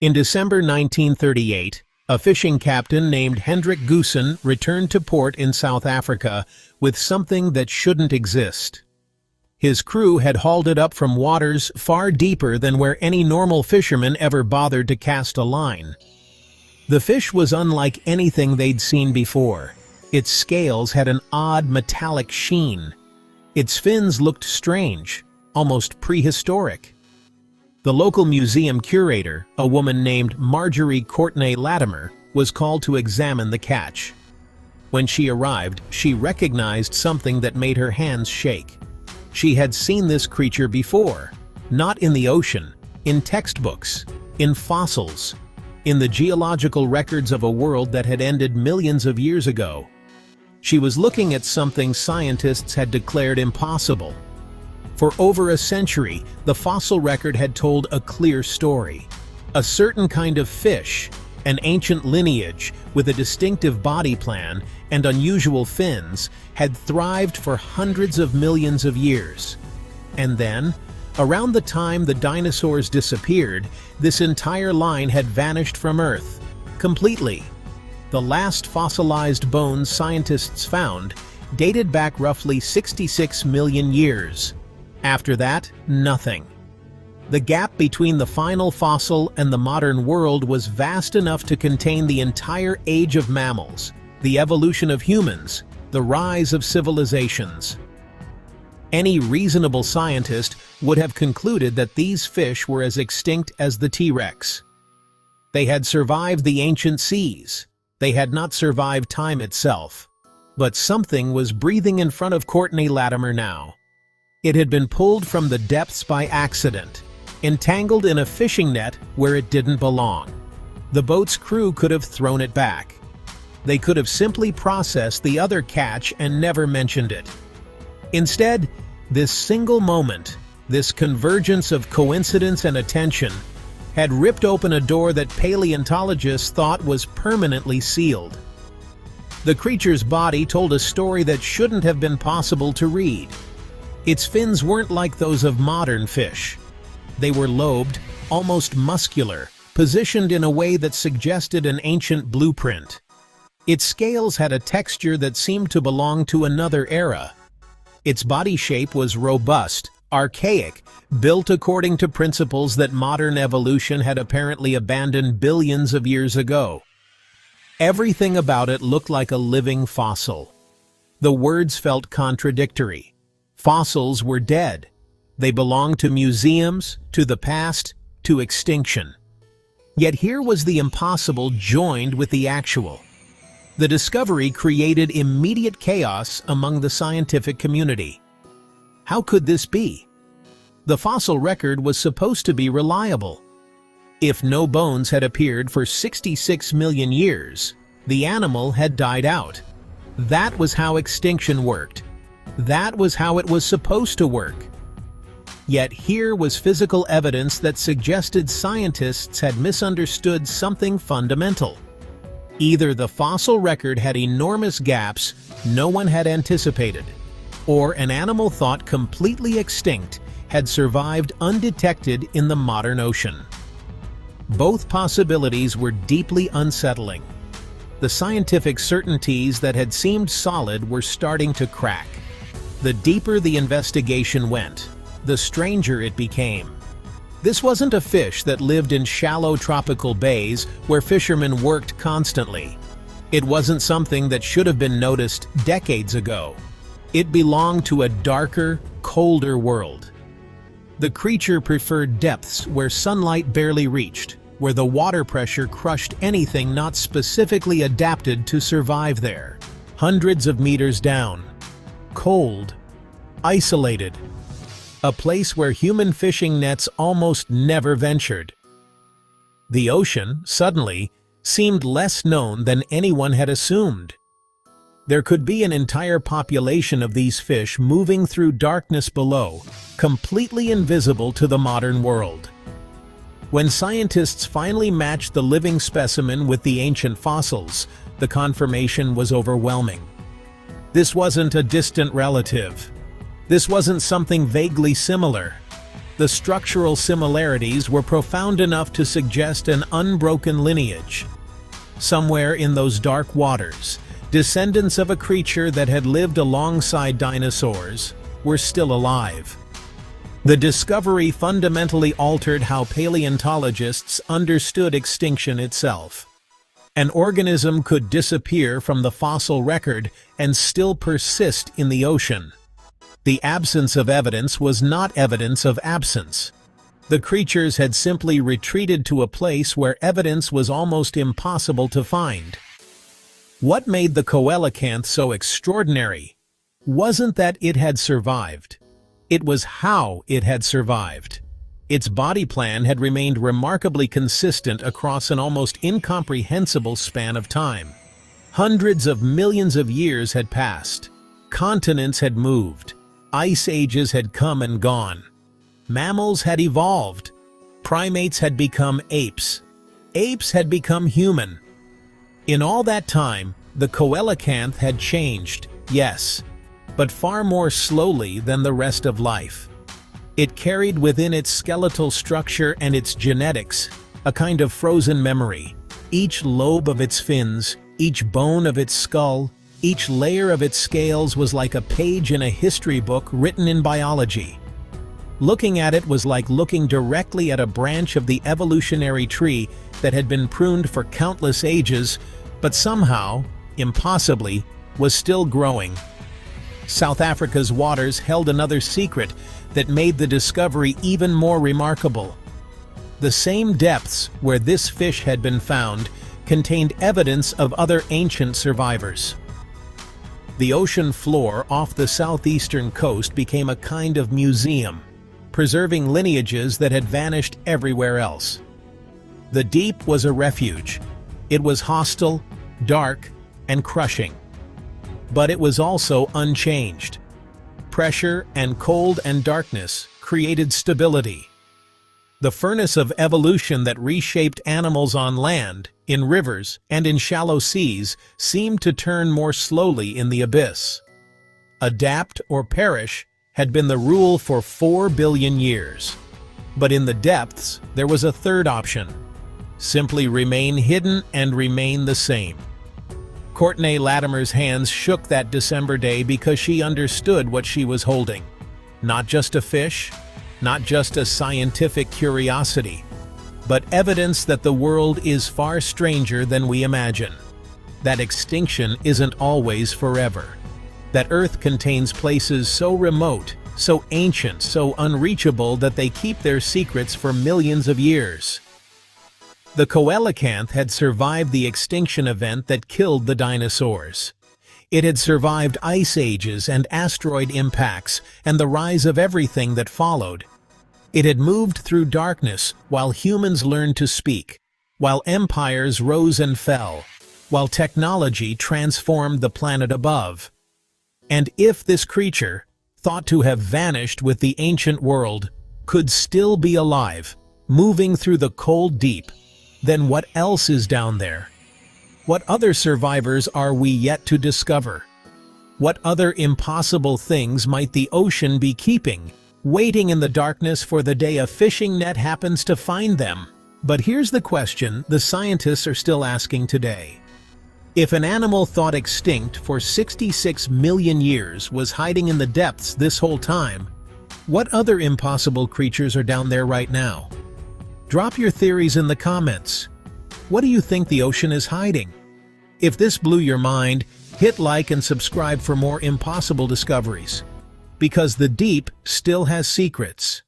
In December 1938, a fishing captain named Hendrik Goosen returned to port in South Africa with something that shouldn't exist. His crew had hauled it up from waters far deeper than where any normal fisherman ever bothered to cast a line. The fish was unlike anything they'd seen before. Its scales had an odd metallic sheen. Its fins looked strange, almost prehistoric. The local museum curator, a woman named Marjorie Courtenay-Latimer, was called to examine the catch. When she arrived, she recognized something that made her hands shake. She had seen this creature before, not in the ocean, in textbooks, in fossils, in the geological records of a world that had ended millions of years ago. She was looking at something scientists had declared impossible. For over a century, the fossil record had told a clear story. A certain kind of fish, an ancient lineage with a distinctive body plan and unusual fins, had thrived for hundreds of millions of years. And then, around the time the dinosaurs disappeared, this entire line had vanished from Earth, completely. The last fossilized bones scientists found dated back roughly 66 million years. After that, nothing. The gap between the final fossil and the modern world was vast enough to contain the entire age of mammals, the evolution of humans, the rise of civilizations. Any reasonable scientist would have concluded that these fish were as extinct as the T-Rex. They had survived the ancient seas. They had not survived time itself. But something was breathing in front of Courtenay-Latimer now. It had been pulled from the depths by accident, entangled in a fishing net where it didn't belong. The boat's crew could have thrown it back. They could have simply processed the other catch and never mentioned it. Instead, this single moment, this convergence of coincidence and attention, had ripped open a door that paleontologists thought was permanently sealed. The creature's body told a story that shouldn't have been possible to read. Its fins weren't like those of modern fish. They were lobed, almost muscular, positioned in a way that suggested an ancient blueprint. Its scales had a texture that seemed to belong to another era. Its body shape was robust, archaic, built according to principles that modern evolution had apparently abandoned billions of years ago. Everything about it looked like a living fossil. The words felt contradictory. Fossils were dead. They belonged to museums, to the past, to extinction. Yet here was the impossible joined with the actual. The discovery created immediate chaos among the scientific community. How could this be? The fossil record was supposed to be reliable. If no bones had appeared for 66 million years, the animal had died out. That was how extinction worked. That was how it was supposed to work. Yet here was physical evidence that suggested scientists had misunderstood something fundamental. Either the fossil record had enormous gaps no one had anticipated, or an animal thought completely extinct had survived undetected in the modern ocean. Both possibilities were deeply unsettling. The scientific certainties that had seemed solid were starting to crack. The deeper the investigation went, the stranger it became. This wasn't a fish that lived in shallow tropical bays where fishermen worked constantly. It wasn't something that should have been noticed decades ago. It belonged to a darker, colder world. The creature preferred depths where sunlight barely reached, where the water pressure crushed anything not specifically adapted to survive there. Hundreds of meters down. Cold. Isolated. A place where human fishing nets almost never ventured. The ocean, suddenly, seemed less known than anyone had assumed. There could be an entire population of these fish moving through darkness below, completely invisible to the modern world. When scientists finally matched the living specimen with the ancient fossils, the confirmation was overwhelming. This wasn't a distant relative. This wasn't something vaguely similar. The structural similarities were profound enough to suggest an unbroken lineage. Somewhere in those dark waters, descendants of a creature that had lived alongside dinosaurs were still alive. The discovery fundamentally altered how paleontologists understood extinction itself. An organism could disappear from the fossil record and still persist in the ocean. The absence of evidence was not evidence of absence. The creatures had simply retreated to a place where evidence was almost impossible to find. What made the coelacanth so extraordinary wasn't that it had survived. It was how it had survived. Its body plan had remained remarkably consistent across an almost incomprehensible span of time. Hundreds of millions of years had passed. Continents had moved. Ice ages had come and gone. Mammals had evolved. Primates had become apes. Apes had become human. In all that time, the coelacanth had changed, yes, but far more slowly than the rest of life. It carried within its skeletal structure and its genetics a kind of frozen memory. Each lobe of its fins, each bone of its skull, each layer of its scales was like a page in a history book written in biology. Looking at it was like looking directly at a branch of the evolutionary tree that had been pruned for countless ages, but somehow, impossibly, was still growing. South Africa's waters held another secret that made the discovery even more remarkable. The same depths where this fish had been found contained evidence of other ancient survivors. The ocean floor off the southeastern coast became a kind of museum, preserving lineages that had vanished everywhere else. The deep was a refuge. It was hostile, dark, and crushing. But it was also unchanged. Pressure and cold and darkness created stability. The furnace of evolution that reshaped animals on land, in rivers, and in shallow seas seemed to turn more slowly in the abyss. Adapt or perish had been the rule for 4 billion years. But in the depths, there was a third option. Simply remain hidden and remain the same. Courtenay-Latimer's hands shook that December day because she understood what she was holding. Not just a fish, not just a scientific curiosity, but evidence that the world is far stranger than we imagine. That extinction isn't always forever. That Earth contains places so remote, so ancient, so unreachable that they keep their secrets for millions of years. The coelacanth had survived the extinction event that killed the dinosaurs. It had survived ice ages and asteroid impacts and the rise of everything that followed. It had moved through darkness while humans learned to speak, while empires rose and fell, while technology transformed the planet above. And if this creature, thought to have vanished with the ancient world, could still be alive, moving through the cold deep, then what else is down there? What other survivors are we yet to discover? What other impossible things might the ocean be keeping, waiting in the darkness for the day a fishing net happens to find them? But here's the question the scientists are still asking today. If an animal thought extinct for 66 million years was hiding in the depths this whole time, what other impossible creatures are down there right now? Drop your theories in the comments. What do you think the ocean is hiding? If this blew your mind, hit like and subscribe for more impossible discoveries. Because the deep still has secrets.